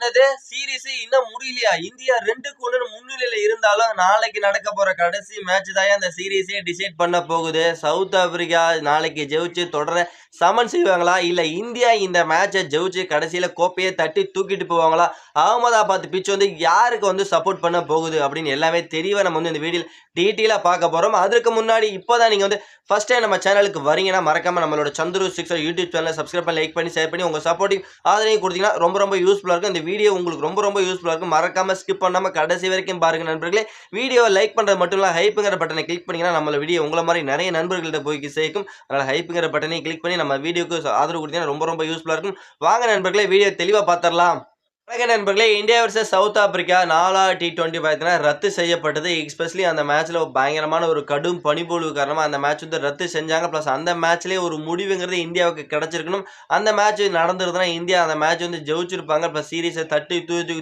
என்னது சீரிஸ் இன்னும் முடியலையா? இந்தியா 2-1 முன்னிலையில இருந்தாலும் நாளைக்கு நடக்க போற கடைசி மேட்ச் தான் அந்த சீரிஸே டிசைட் பண்ண போகுது. சவுத் ஆப்பிரிக்கா நாளைக்கு ஜெயிச்சு தொடர சமன் செய்வாங்களா? இல்ல இந்தியா இந்த மேட்சை ஜெயிச்சு கடைசியில கோப்பையை தட்டி தூக்கிட்டு போவாங்களா? அகமதாபாத் பிச் யாருக்கு சப்போர்ட் பண்ண போகுது அப்படின்னு எல்லாமே தெளிவா நம்ம இந்த வீடியோ டீட்டெயிலா பார்க்க போறோம். அதற்கு முன்னாடி இப்போதான் நீங்க ஃபர்ஸ்ட் டைம் நம்ம சேனலுக்கு வரீங்கன்னா மறக்காம நம்மளோட சந்துரு சிக்ஸர் யூடியூப் சேனலை சப்ஸ்கிரைப் பண்ணி லைக் பண்ணி ஷேர் பண்ணி உங்க சப்போர்ட்டிங் ஆதரவையும் கொடுத்தீங்கன்னா ரொம்ப யூஸ்ஃபுல்லா இருக்கும். இந்த வீடியோ உங்களுக்கு ரொம்ப யூஸ்ஃபுல்லா இருக்கும். மறக்காம ஸ்கிப் பண்ணாம கடைசி வரைக்கும் பாருங்க நண்பர்களே. வீடியோவை லைக் பண்றது மட்டும் இல்ல, ஹைப்புங்கிற பட்டனை கிளிக் பண்ணீங்கன்னா நம்ம வீடியோ உங்களை மாதிரி நிறைய நண்பர்கள்ட்ட போய் சேர்க்கும். அதனால ஹைப்புங்கிற பட்டனை கிளிக் பண்ணி நம்ம வீடியோக்கு ஆதரவு கொடுத்தீங்கன்னா ரொம்ப யூஸ்ஃபுல்லா இருக்கும். வாங்க நண்பர்களே, வீடியோ தெளிவா பார்த்துடலாம். வணக்கம் நண்பர்களே, இந்தியா வர்சஸ் சவுத் ஆப்பிரிக்கா 4வது T20 பார்த்தீங்கன்னா ரத்து செய்யப்பட்டது. எஸ்பெஷலி அந்த மேட்ச்ல பயங்கரமான ஒரு கடும் பனிப்பொழிவு காரணமா அந்த மேட்ச் ரத்து செஞ்சாங்க. பிளஸ் அந்த மேட்ச்லேயே ஒரு முடிவுங்கிறது இந்தியாவுக்கு கிடைச்சிருக்கணும். அந்த மேட்ச் நடந்திருந்தா இந்தியா அந்த மேட்ச் ஜெயிச்சிருப்பாங்க. பிளஸ் சீரீஸை தட்டி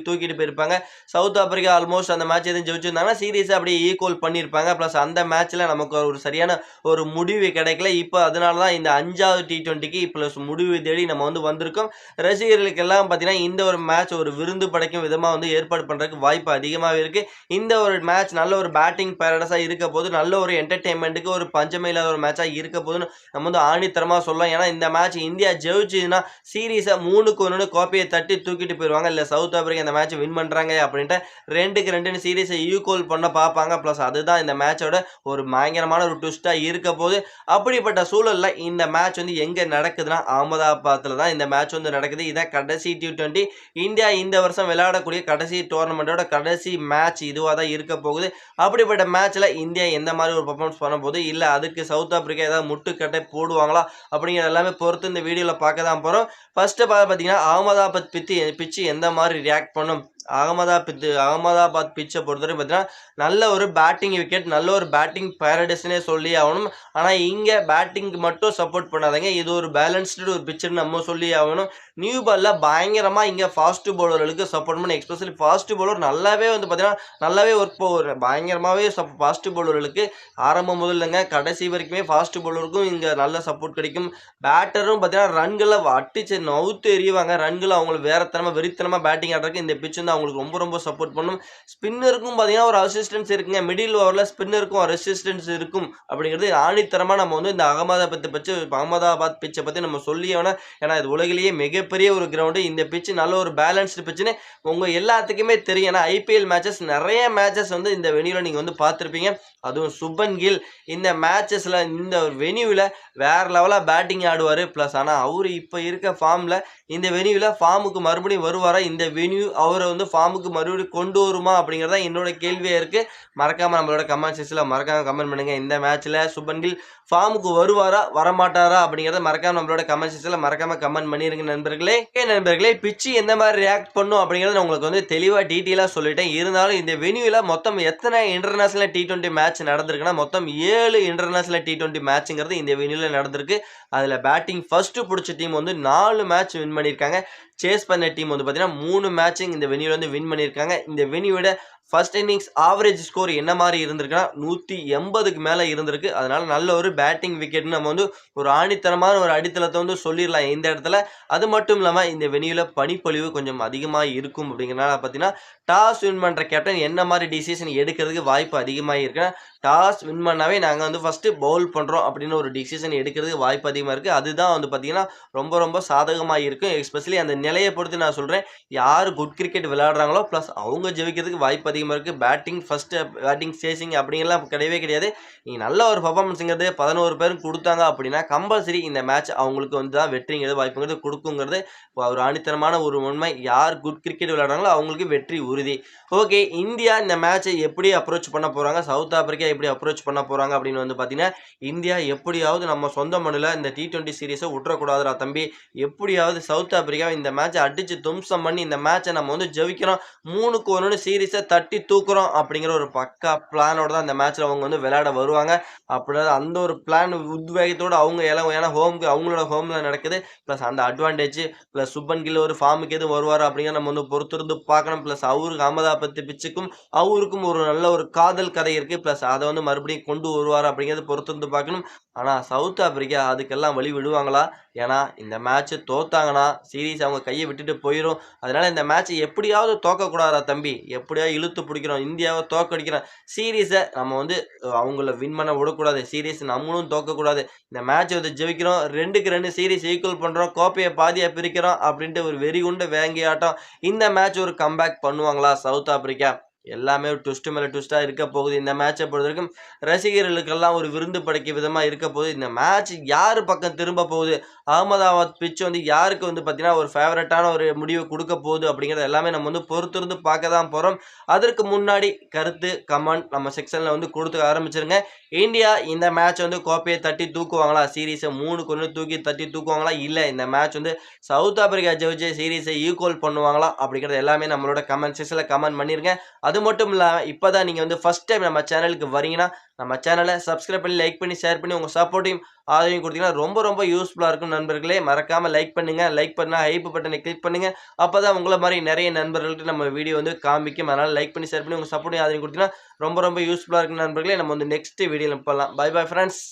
தூக்கிட்டு போயிருப்பாங்க. சவுத் ஆப்பிரிக்கா ஆல்மோஸ்ட் அந்த மேட்ச் எதுவும் ஜெயிச்சிருந்தாங்கன்னா சீரீஸை அப்படியே ஈக்குவல் பண்ணியிருப்பாங்க. பிளஸ் அந்த மேட்ச்ல நமக்கு ஒரு சரியான ஒரு முடிவு கிடைக்கல. இப்போ அதனால தான் இந்த 5வது T20க்கு பிளஸ் முடிவு தேடி நம்ம வந்திருக்கோம். ரசிகர்களுக்கு எல்லாம் பார்த்தீங்கன்னா இந்த ஒரு மேட்ச் ஒரு விருந்து படைக்கும் விதமா ஏற்பாடு பண்றதுக்கு வாய்ப்பு அதிகமாவே இருக்கு. இந்த ஒரு மேட்ச் நல்ல ஒரு பேட்டிங் பேரடைஸா இருக்க போது, நல்ல ஒரு என்டர்டெயின்மெண்ட்டுக்கு ஒரு பஞ்சமே இல்லாத ஒரு மேட்சா இருக்க போதுன்னு நம்ம ஆணித்தரமா சொல்லலாம். ஏன்னா இந்த மேட்ச் இந்தியா ஜெயிச்சுன்னா சீரீஸை 3-1 கோப்பையை தட்டி தூக்கிட்டு போயிருவாங்க. இல்ல சவுத் ஆப்பிரிக்கா இந்த மேட்ச் வின் பண்றாங்க அப்படின்ட்டு 2-2 சீரீஸை ஈக்குவல் பண்ண பார்ப்பாங்க. பிளஸ் அதுதான் இந்த மேட்சோட ஒரு பயங்கரமான ஒரு ட்விஸ்டா இருக்க போது. அப்படிப்பட்ட சூழல்ல இந்த மேட்ச் எங்க நடக்குதுன்னா அகமதாபாத்ல தான் இந்த மேட்ச் நடக்குது. இதான் கடைசி T20 இந்தியா இந்த வருஷம் விளையாடக்கூடிய கடைசி டோர்னமெண்டோட கடைசி மேட்ச் இதுவாக தான் இருக்க போகுது. அப்படிப்பட்ட மேட்ச்ல இந்தியா எந்த மாதிரி ஒரு பெர்ஃபார்மன்ஸ் பண்ண போகுது, இல்ல அதுக்கு சவுத் ஆப்பிரிக்கா ஏதாவது முட்டுக்கட்டை போடுவாங்களா அப்படிங்கிற எல்லாமே பொறுத்து இந்த வீடியோல பார்க்க தான் போறோம். ஃபர்ஸ்ட் பார்த்தீங்கன்னா அகமதாபாத் பிச்சு எந்த மாதிரி ரியாக்ட் பண்ணும். அகமதாபாத் பிச்சை பொறுத்தவரை பார்த்தீங்கன்னா நல்ல ஒரு பேட்டிங் விக்கெட், நல்ல ஒரு பேட்டிங் பேரடைஸ்னே சொல்லி ஆகணும். ஆனால் இங்கே பேட்டிங்க்கு மட்டும் சப்போர்ட் பண்ணாதீங்க, இது ஒரு பேலன்ஸ்டு ஒரு பிச்சுன்னு நம்ம சொல்லி ஆகணும். நியூ பால்ல பயங்கரமாக இங்கே ஃபாஸ்ட் பவுலர்களுக்கு சப்போர்ட் பண்ணி, எஸ்பெஷலி ஃபாஸ்ட் பவுலர் நல்லாவே பார்த்தீங்கன்னா நல்லாவே ஒர்க் போவார். பயங்கரமாகவே ஃபாஸ்ட் பவுலர்களுக்கு ஆரம்பம் முதல்லங்க கடைசி வரைக்குமே ஃபாஸ்ட் பவுலருக்கும் இங்கே நல்ல சப்போர்ட் கிடைக்கும். பேட்டரும் பார்த்தீங்கன்னா ரன்களை அட்டிச்சு நவுத்து எறிவாங்க. ரன்களை அவங்களுக்கு வேறத்தனமாக வெறித்தனமாக பேட்டிங் ஆடுறதுக்கு இந்த பிச்சு அவங்களுக்கு ரொம்ப சப்போர்ட் பண்ணும். ஸ்பின்னருக்கும் பார்த்தீங்கன்னா ஒரு அசிஸ்டன்ஸ் இருக்குங்க. மிடில் ஓவரில் ஸ்பின்னருக்கும் ஒரு ரெசிஸ்டன்ஸ் இருக்கும் அப்படிங்கிறது ஆணித்தரமாக நம்ம இந்த அகமதாபாத் பிச்சை பற்றி நம்ம சொல்லி ஆகணும். ஏன்னா இது உலகிலேயே மிகப்பெரிய ஒரு கிரவுண்டு. இந்த பிச்சு நல்ல ஒரு பேலன்ஸ்டு பிச்சுன்னு உங்கள் எல்லாத்துக்குமே தெரியும். ஏன்னா ஐபிஎல் மேட்சஸ் நிறைய மேட்சஸ் இந்த வெனியூவில் நீங்கள் பார்த்துருப்பீங்க. அதுவும் சுபன் கில் இந்த மேட்சஸில் இந்த ஒரு வெனியூவில் வேற லெவலாக பேட்டிங் ஆடுவார். ப்ளஸ் ஆனால் அவர் இப்போ இருக்க ஃபார்மில் இந்த வெனியூவில் ஃபார்முக்கு மறுபடியும் வருவாரா, இந்த வெனியூ அவரை ஃபார்முக்கு மறுபடியும் கொண்டு வருமா அப்படிங்கிறதா என்னோட கேள்வியாக இருக்குது. மறக்காமல் நம்மளோட கமெண்ட் செக்ஷனில் மறக்காமல் கமெண்ட் பண்ணுங்கள். இந்த மேட்ச்சில் சுபன் கில் ஃபார்முக்கு வருவாரா வரமாட்டாரா அப்படிங்கிறத மறக்காமல் நம்மளோட கமெண்ட் செக்ஷனில் மறக்காமல் கமெண்ட் பண்ணிடுங்க நண்பர்களே. பிச்சு எந்த மாதிரி ரியாக்ட் பண்ணும் அப்படிங்கிறத உங்களுக்கு தெளிவாக டீட்டெயிலாக சொல்லிட்டேன். இருந்தாலும் இந்த வெனியூவில் மொத்தம் எத்தனை இன்டர்நேஷனல் T20 மேட்ச் நடந்திருக்குன்னா மொத்தம் 7 இன்டர்நேஷனல் T20 மேட்ச்ங்கிறது இந்த வெனியூவில் நடந்திருக்கு. அதில் பேட்டிங் ஃபர்ஸ்ட் பிடிச்ச டீம் 4 மேட்ச் வின் பண்ணியிருக்காங்க. சேஸ் பண்ண டீம் பார்த்தீங்கன்னா 3 மேட்சிங் இந்த வெனியூவில் வின் பண்ணியிருக்காங்க. இந்த வெனியூவோட ஃபர்ஸ்ட் இன்னிங்ஸ் ஆவரேஜ் ஸ்கோர் என்ன மாதிரி இருந்திருக்குன்னா 180க்கு மேலே இருந்திருக்கு. அதனால நல்ல ஒரு பேட்டிங் விக்கெட்னு நம்ம ஒரு ஆணித்தரமான ஒரு அடித்தளத்தை சொல்லிடலாம் இந்த இடத்துல. அது மட்டும் இல்லாமல் இந்த வெனியூவில் பனிப்பொழிவு கொஞ்சம் அதிகமாக இருக்கும். அப்படிங்கிறனால பார்த்தீங்கன்னா டாஸ் வின் பண்ணுற கேப்டன் என்ன மாதிரி டிசிஷன் எடுக்கிறதுக்கு வாய்ப்பு அதிகமாக இருக்குன்னா, டாஸ் வின் பண்ணாவே நாங்கள் ஃபஸ்ட்டு பவுல் பண்ணுறோம் அப்படின்னு ஒரு டிசிஷன் எடுக்கிறதுக்கு வாய்ப்பு அதிகமாக இருக்குது. அதுதான் பார்த்தீங்கன்னா ரொம்ப சாதகமாக இருக்கும். எஸ்பெஷலி அந்த நிலையை பொறுத்து நான் சொல்கிறேன். யார் குட் கிரிக்கெட் விளையாடுறாங்களோ ப்ளஸ் அவங்க ஜெயிக்கிறதுக்கு வாய்ப்பு அதிகமாக இருக்குது. பேட்டிங் ஃபஸ்ட்டு பேட்டிங் சேசிங் அப்படிங்கலாம் கிடையவே கிடையாது. நீங்கள் நல்ல ஒரு பர்ஃபார்மன்ஸுங்கிறது 11 பேரும் கொடுத்தாங்க அப்படின்னா கம்பல்சரி இந்த மேட்ச் அவங்களுக்கு தான் வெற்றிங்கிறது வாய்ப்புங்கிறது கொடுக்குங்கிறது ஒரு ஆணித்தரமான ஒரு உண்மை. யார் குட் கிரிக்கெட் விளையாடுறாங்களோ அவங்களுக்கு வெற்றி உறுதி. ஓகே, இந்தியா இந்த மேட்சை எப்படி அப்ரோச் பண்ண போகிறாங்க, சவுத் ஆப்பிரிக்கா எப்படி அப்ரோச் பண்ண போகிறாங்க அப்படின்னு பார்த்தீங்கன்னா, இந்தியா எப்படியாவது நம்ம சொந்த மண்ணில் இந்த T20 சீரீஸை விட்டுறக்கூடாதுடா தம்பி, எப்படியாவது சவுத் ஆப்பிரிக்கா இந்த மேட்சை அடித்து தும்சம் பண்ணி இந்த மேட்சை நம்ம ஜெயிக்கிறோம், 3-1 சீரீஸை தட்டி தூக்குறோம் அப்படிங்கிற ஒரு பக்கா பிளானோட தான் இந்த மேட்ச்சில் அவங்க விளையாட வருவாங்க. அப்படின்னா அந்த ஒரு பிளான் உத்வேகத்தோடு அவங்க எல்லாம், ஏன்னா அவங்களோட ஹோமில் நடக்குது. ப்ளஸ் அந்த அட்வான்டேஜ் ப்ளஸ் சுபன் கில் ஒரு ஃபார்முக்கு எதுவும் வருவார் அப்படிங்கிற நம்ம பொறுத்திருந்து பார்க்கணும். ப்ளஸ் அவருக்கு அகமதாபாத் பிச்சுக்கும் அவருக்கும் ஒரு நல்ல ஒரு காதல் கதை இருக்குது. ப்ளஸ் அதை மறுபடியும் கொண்டு வருவார் அப்படிங்கிறது பொறுத்திருந்து பார்க்கணும். ஆனால் சவுத் ஆப்பிரிக்கா அதுக்கெல்லாம் வழி விடுவாங்களா, ஏன்னா இந்த மேட்ச் தோத்தாங்கன்னா சீரிஸ் அவங்க கையை விட்டுட்டு போயிடும். அதனால இந்த மேட்ச் எப்படியாவது தோக்கக்கூடாதா தம்பி, எப்படியாவது இழுத்து பிடிக்கிறோம், இந்தியாவை தோக்கடிக்கிறோம், சீரீஸை நம்ம வந்து அவங்கள வின் பண்ண விடக்கூடாது, சீரீஸ் நம்மளும் தோக்கக்கூடாது, இந்த மேட்ச் வந்து ஜெயிக்கிறோம், 2க்கு 2 சீரீஸ் ஈக்குவல் பண்ணுறோம், கோப்பையை பாதியாக பிரிக்கிறோம் அப்படின்ட்டு ஒரு வெறிகுண்ட வேங்கையாட்டம் இந்த மேட்ச் ஒரு கம்பேக் பண்ணுவாங்களா சவுத் ஆப்பிரிக்கா? எல்லாமே ஒரு ட்விஸ்ட் மேல ட்விஸ்டா இருக்க போகுது. இந்த மேட்சை பொறுத்தவரைக்கும் ரசிகர்களுக்கெல்லாம் ஒரு விருந்து படைக்கும் விதமா இருக்க போகுது. இந்த மேட்ச் யாரு பக்கம் திரும்ப போகுது, அகமதாபாத் பிட்ச் வந்து யாருக்கு வந்து பார்த்தீங்கன்னா ஒரு ஃபேவரட்டான ஒரு முடிவு கொடுக்க போகுது அப்படிங்கிறது எல்லாமே நம்ம வந்து பொறுத்திருந்து பார்க்க தான் போறோம். அதற்கு முன்னாடி கருத்து கமெண்ட் நம்ம செக்ஷன்ல வந்து கொடுத்து ஆரம்பிச்சிருங்க. இந்தியா இந்த மேட்ச் வந்து கோப்பையை தட்டி தூக்குவாங்களா, சீரீஸை 3க்கு 1 தூக்கி தட்டி தூக்குவாங்களா, இல்லை இந்த மேட்ச் வந்து சவுத் ஆப்பிரிக்கா ஜெயிச்சு சீரீஸை ஈக்குவல் பண்ணுவாங்களா அப்படிங்கிறது எல்லாமே நம்மளோட கமெண்ட் செக்ஷன்ல கமெண்ட் பண்ணிருங்க. அது மட்டும் இல்லாம இப்பதான் நீங்க வந்து ஃபர்ஸ்ட் டைம் நம்ம சேனலுக்கு வரீங்கன்னா நம்ம சேனலை சப்ஸ்கிரைப் பண்ணி லைக் பண்ணி ஷேர் பண்ணி உங்க சப்போர்ட்டையும் ஆதரவையும் கொடுத்தீங்கன்னா ரொம்ப ரொம்ப யூஸ்ஃபுல்லா இருக்கும் நண்பர்களே. மறக்காம லைக் பண்ணுங்க. லைக் பண்ணா ஹைப் பட்டனை கிளிக் பண்ணுங்க. அப்பதான் உங்களை மாதிரி நிறைய நண்பர்களுக்கு நம்ம வீடியோ வந்து காமிக்கும். அதனால லைக் பண்ணி ஷேர் பண்ணி உங்க சப்போர்ட்டையும் ஆதரவையும் கொடுத்தீங்கன்னா ரொம்ப ரொம்ப யூஸ்ஃபுல்லா இருக்கும் நண்பர்களே. நம்ம வந்து நெக்ஸ்ட் வீடியோல போகலாம். Bye bye friends.